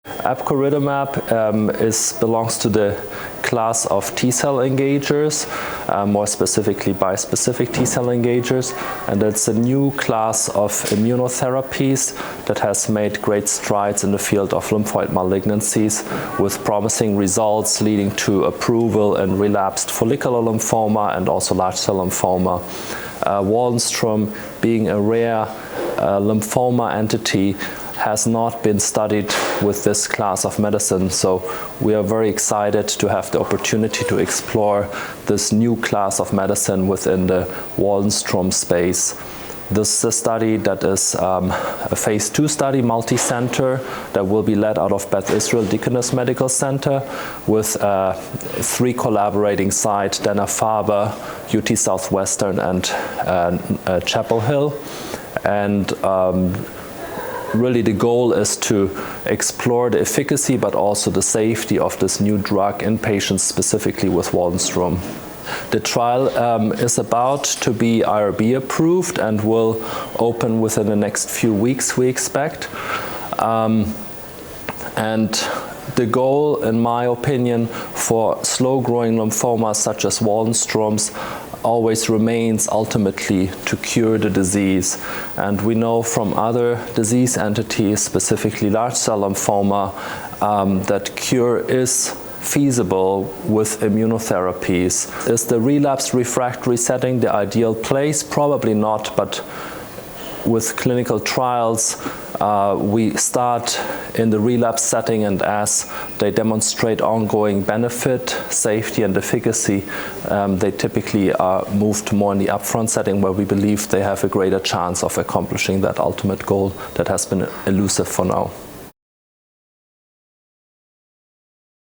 Epcoritamab belongs to the class of T-cell engagers, more specifically bispecific T-cell engagers, and it's a new class of immunotherapies that has made great strides in the field of lymphoid malignancies, with promising results leading to approval in relapsed follicular lymphoma and also large cell lymphoma. Waldenström, being a rare lymphoma entity, has not been studied with this class of medicine, so we are very excited to have the opportunity to explore this new class of medicine within the Waldenström space. This is a study that is a phase 2 study, multi-center, that will be led out of Beth, Israel Deaconess Medical Center with 3 collaborating sites, Dana-Farber, UT Southwestern, and Chapel Hill. And really the goal is to explore the efficacy but also the safety of this new drug in patients specifically with Waldenström. The trial is about to be IRB approved and will open within the next few weeks, we expect. And the goal, in my opinion, for slow-growing lymphomas such as Waldenström's always remains ultimately to cure the disease. And we know from other disease entities, specifically large cell lymphoma, that cure is feasible with immunotherapies. Is the relapse refractory setting the ideal place? Probably not, but with clinical trials, we start in the relapse setting, and as they demonstrate ongoing benefit, safety, and efficacy, they typically are moved more in the upfront setting, where we believe they have a greater chance of accomplishing that ultimate goal that has been elusive for now.